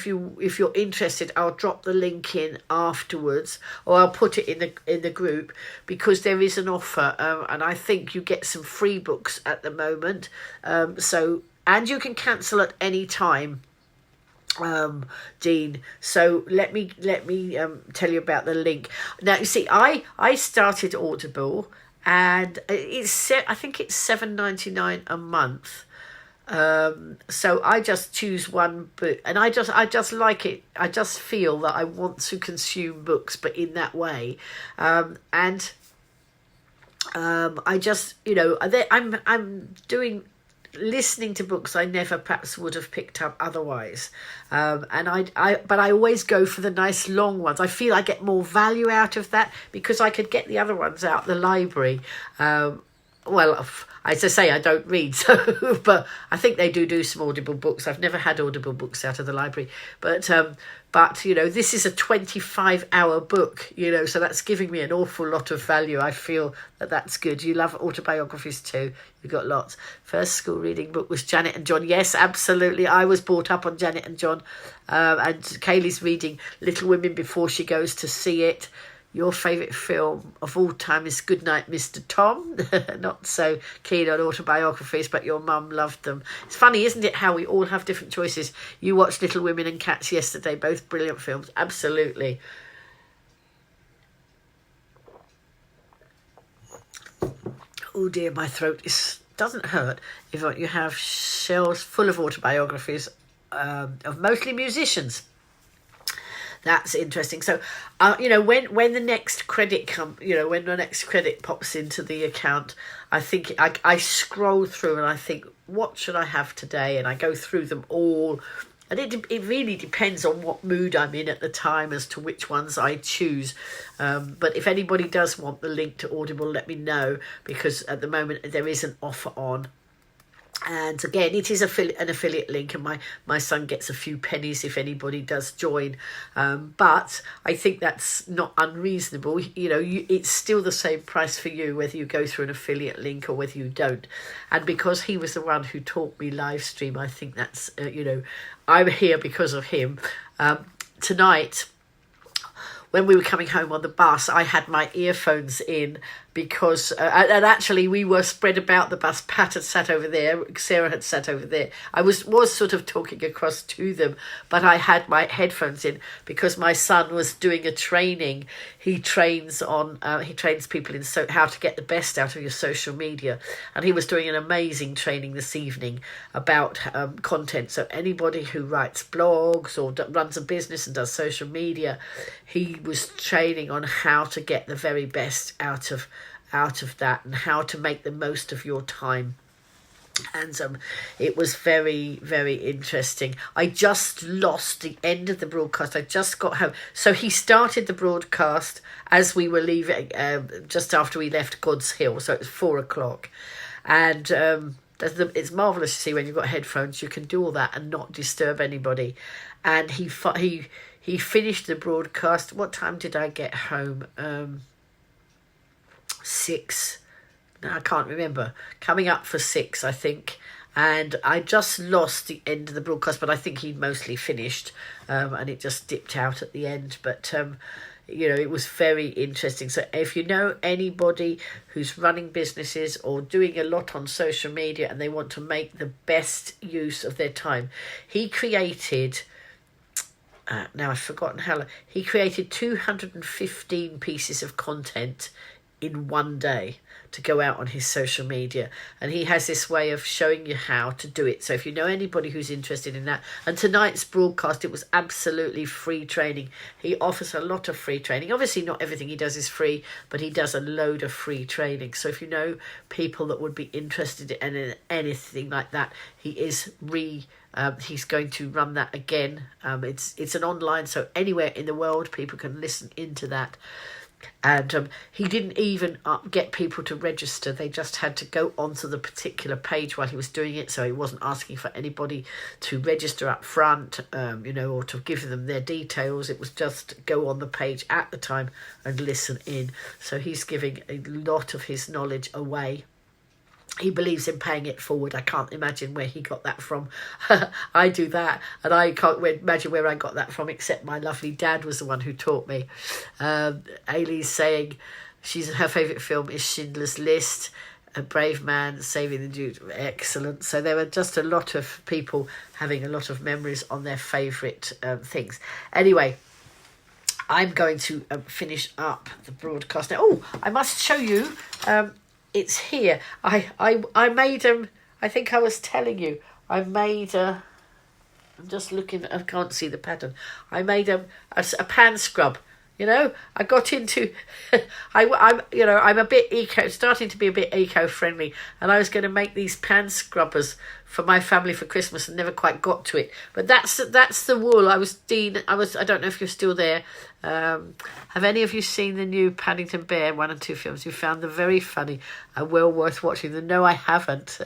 A: you're interested, I'll drop the link in afterwards, or I'll put it in the group, because there is an offer, and I think you get some free books at the moment. And you can cancel at any time. Dean, so let me tell you about the link. Now, you see, I started Audible, and I think it's $7.99 a month. So I just choose one book, and I just like it. I just feel that I want to consume books, but in that way, and I just I'm doing. Listening to books I never perhaps would have picked up otherwise, but I always go for the nice long ones. I feel I get more value out of that because I could get the other ones out the library. Well, as I say, I don't read, so but I think they do some Audible books. I've never had Audible books out of the library, but this is a 25-hour book, so that's giving me an awful lot of value. I feel that's good. You love autobiographies too. You've got lots. First school reading book was Janet and John. Yes, absolutely. I was brought up on Janet and John, and Kaylee's reading Little Women before she goes to see it. Your favourite film of all time is Goodnight, Mr. Tom. Not so keen on autobiographies, but your mum loved them. It's funny, isn't it, how we all have different choices. You watched Little Women and Cats yesterday, both brilliant films. Absolutely. Oh dear, my throat doesn't hurt if you have shelves full of autobiographies of mostly musicians. That's interesting. So, when the next credit when the next credit pops into the account, I think I scroll through and I think, what should I have today? And I go through them all. And it really depends on what mood I'm in at the time as to which ones I choose. But if anybody does want the link to Audible, let me know, because at the moment there is an offer on. And again, it is an affiliate link, and my son gets a few pennies if anybody does join. But I think that's not unreasonable. You know, it's still the same price for you whether you go through an affiliate link or whether you don't. And because he was the one who taught me live stream, I think that's, you know, I'm here because of him. Tonight, when we were coming home on the bus, I had my earphones in because, and actually we were spread about the bus. Pat had sat over there, Sarah had sat over there. I was sort of talking across to them, but I had my headphones in because my son was doing a training. He trains people in how to get the best out of your social media. And he was doing an amazing training this evening about content. So anybody who writes blogs or runs a business and does social media, he was training on how to get the very best out of that and how to make the most of your time. And it was very, very interesting. I just lost the end of the broadcast. I just got home. So he started the broadcast as we were leaving, just after we left God's Hill. So it was 4:00. And it's marvellous to see when you've got headphones, you can do all that and not disturb anybody. And he finished the broadcast. What time did I get home? 6. No, I can't remember. Coming up for 6, I think. And I just lost the end of the broadcast, but I think he'd mostly finished, and it just dipped out at the end. But, you know, it was very interesting. So if you know anybody who's running businesses or doing a lot on social media and they want to make the best use of their time, he created... now I've forgotten how long. He created 215 pieces of content in one day to go out on his social media, and he has this way of showing you how to do it. So if you know anybody who's interested in that, and tonight's broadcast, it was absolutely free training. He offers a lot of free training. Obviously not everything he does is free, but he does a load of free training. So if you know people that would be interested in anything like that, he is he's going to run that again. It's an online, so anywhere in the world people can listen into that. And he didn't even get people to register. They just had to go onto the particular page while he was doing it. So he wasn't asking for anybody to register up front, you know, or to give them their details. It was just go on the page at the time and listen in. So he's giving a lot of his knowledge away. He believes in paying it forward. I can't imagine where he got that from. I do that, and I can't imagine where I got that from, except my lovely dad was the one who taught me. Ailey's saying her favourite film is Schindler's List, A Brave Man, Saving the Dude. Excellent. So there were just a lot of people having a lot of memories on their favourite things. Anyway, I'm going to finish up the broadcast now. Oh, I must show you... it's here. I made I think I was telling you. I made I'm just looking. I can't see the pattern. I made a pan scrub. You know, I got into. I'm a bit starting to be a bit eco-friendly, and I was going to make these pan scrubbers for my family for Christmas and never quite got to it. But that's the wool. I don't know if you're still there. Have any of you seen the new Paddington Bear 1 and 2 films? You found them very funny and well worth watching them. No, I haven't.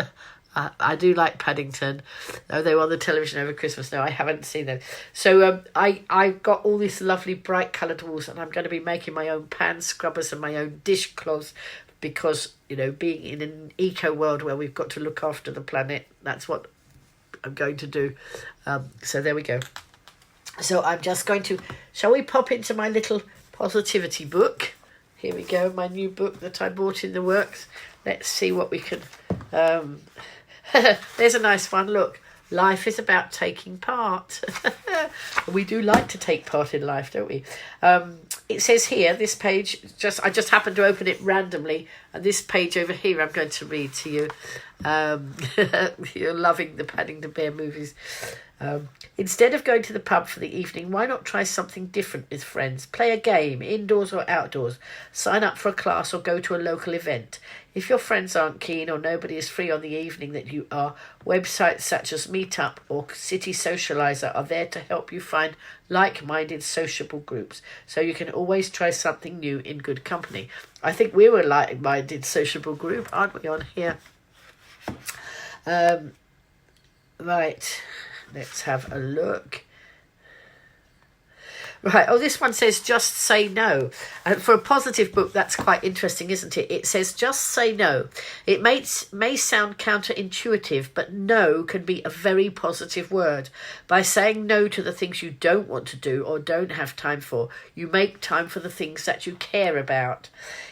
A: I do like Paddington. Oh, they were on the television over Christmas. No, I haven't seen them. So I got all these lovely bright coloured wools, and I'm going to be making my own pan scrubbers and my own dishcloths because, you know, being in an eco world where we've got to look after the planet, that's what I'm going to do. So there we go. So I'm just going to... Shall we pop into my little positivity book? Here we go, my new book that I bought in the works. Let's see what we can... There's a nice one, look. Life is about taking part. We do like to take part in life, don't we? It says here, this page, I just happened to open it randomly, and this page over here I'm going to read to you. You're loving the Paddington Bear movies. Instead of going to the pub for the evening, why not try something different with friends? Play a game, indoors or outdoors. Sign up for a class or go to a local event. If your friends aren't keen or nobody is free on the evening that you are, websites such as Meetup or City Socializer are there to help you find like-minded sociable groups. So you can always try something new in good company. I think we're a like-minded sociable group, aren't we, on here? Right, let's have a look. Right. Oh, this one says just say no. And for a positive book, that's quite interesting, isn't it? It says just say no. It may sound counterintuitive, but no can be a very positive word. By saying no to the things you don't want to do or don't have time for, you make time for the things that you care about.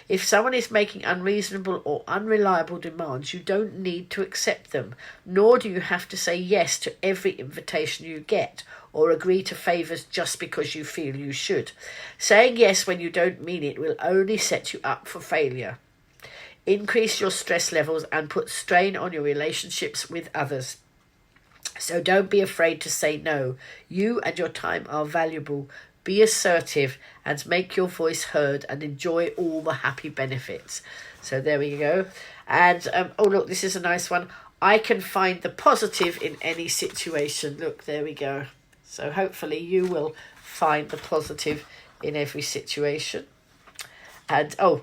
A: If someone is making unreasonable or unreliable demands, you don't need to accept them, nor do you have to say yes to every invitation you get, or agree to favours just because you feel you should. Saying yes when you don't mean it will only set you up for failure, increase your stress levels, and put strain on your relationships with others. So don't be afraid to say no. You and your time are valuable. Be assertive and make your voice heard and enjoy all the happy benefits. So there we go. And, oh, look, this is a nice one. I can find the positive in any situation. Look, there we go. So hopefully you will find the positive in every situation. And, oh,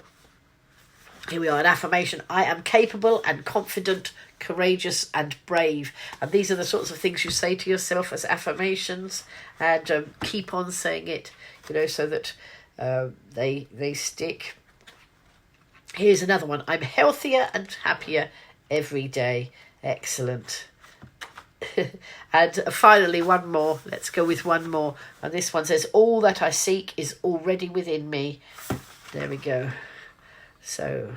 A: here we are, an affirmation. I am capable and confident, courageous and brave. And these are the sorts of things you say to yourself as affirmations. And keep on saying it, so that they stick. Here's another one. I'm healthier and happier every day. Excellent. And finally, one more. Let's go with one more. And this one says, all that I seek is already within me. There we go. So,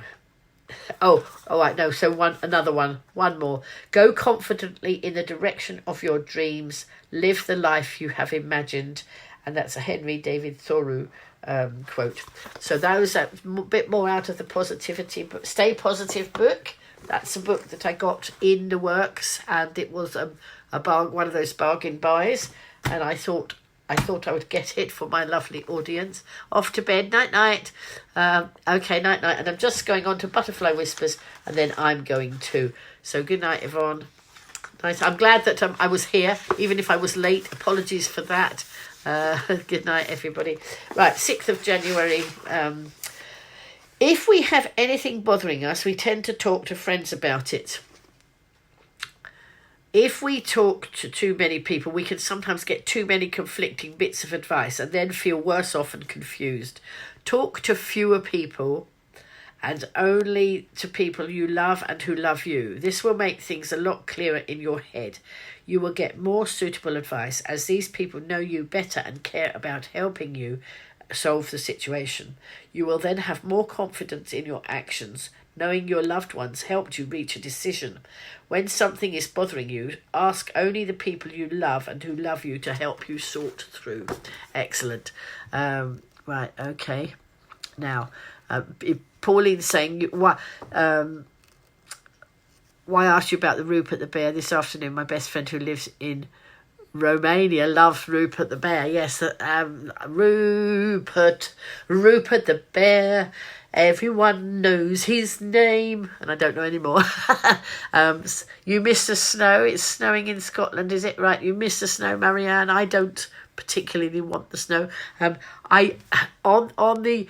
A: another one. One more. Go confidently in the direction of your dreams. Live the life you have imagined. And that's a Henry David Thoreau quote. So that was a bit more out of the positivity, but Stay Positive book. That's a book that I got in the works, and it was one of those bargain buys, and I thought I would get it for my lovely audience. Off to bed, night. Okay, night, and I'm just going on to Butterfly Whispers, and then I'm going to. So good night, Yvonne. Nice. I'm glad that I was here, even if I was late. Apologies for that. Good night, everybody. Right, 6th of January. If we have anything bothering us, we tend to talk to friends about it. If we talk to too many people, we can sometimes get too many conflicting bits of advice and then feel worse off and confused. Talk to fewer people and only to people you love and who love you. This will make things a lot clearer in your head. You will get more suitable advice as these people know you better and care about helping you solve the situation. You will then have more confidence in your actions, knowing your loved ones helped you reach a decision. When something is bothering you, ask only the people you love and who love you to help you sort through. Excellent. Right, okay. Now, Pauline's saying, why asked you about the Rupert the Bear this afternoon? My best friend who lives in Romania loves Rupert the Bear. Yes, Rupert the Bear. Everyone knows his name, and I don't know anymore. You miss the snow. It's snowing in Scotland, is it? Right, you miss the snow, Marianne. I don't particularly want the snow. On the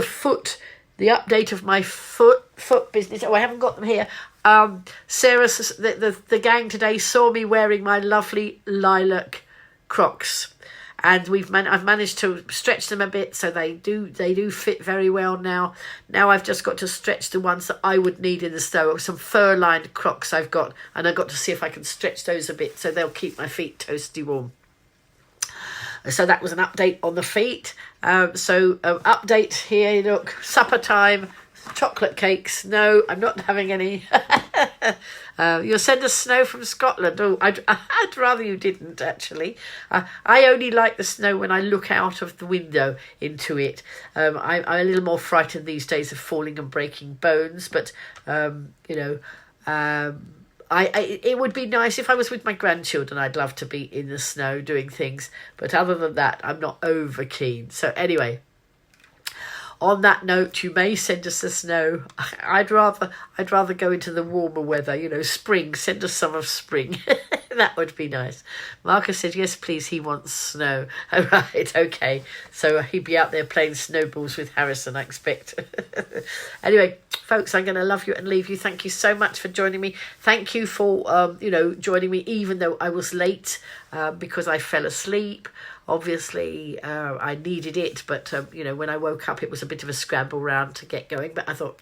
A: foot. The update of my foot business. Oh, I haven't got them here. Sarah, the gang today saw me wearing my lovely lilac Crocs, and I've managed to stretch them a bit, so they do fit very well now. Now I've just got to stretch the ones that I would need in the snow. Some fur-lined Crocs I've got, and I've got to see if I can stretch those a bit so they'll keep my feet toasty warm. So that was an update on the feet. Update here, look, supper time, chocolate cakes. No, I'm not having any. You'll send us snow from Scotland. Oh, I'd rather you didn't, actually. I only like the snow when I look out of the window into it. I'm a little more frightened these days of falling and breaking bones, but, it would be nice if I was with my grandchildren. I'd love to be in the snow doing things, but other than that, I'm not over keen. So anyway, on that note, you may send us the snow. I'd rather go into the warmer weather. Spring. Send us some of spring. That would be nice. Marcus said, yes, please, he wants snow. All right, okay. So he'd be out there playing snowballs with Harrison, I expect. Anyway, folks, I'm going to love you and leave you. Thank you so much for joining me. Thank you for, joining me, even though I was late because I fell asleep. Obviously, I needed it, but, when I woke up, it was a bit of a scramble round to get going. But I thought,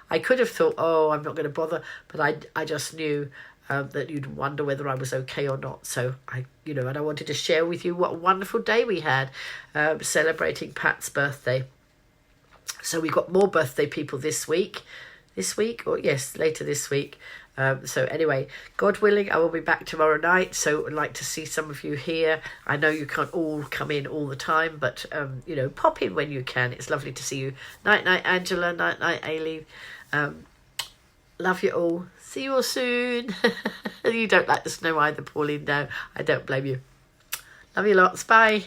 A: I could have thought, oh, I'm not going to bother. But I just knew that you'd wonder whether I was okay or not. So, and I wanted to share with you what a wonderful day we had celebrating Pat's birthday. So we've got more birthday people this week. Later this week. So anyway, God willing, I will be back tomorrow night. So I'd like to see some of you here. I know you can't all come in all the time, but, pop in when you can. It's lovely to see you. Night, Angela. Night, Aileen. Love you all. See you all soon. You don't like the snow either, Pauline. No, I don't blame you. Love you lots. Bye.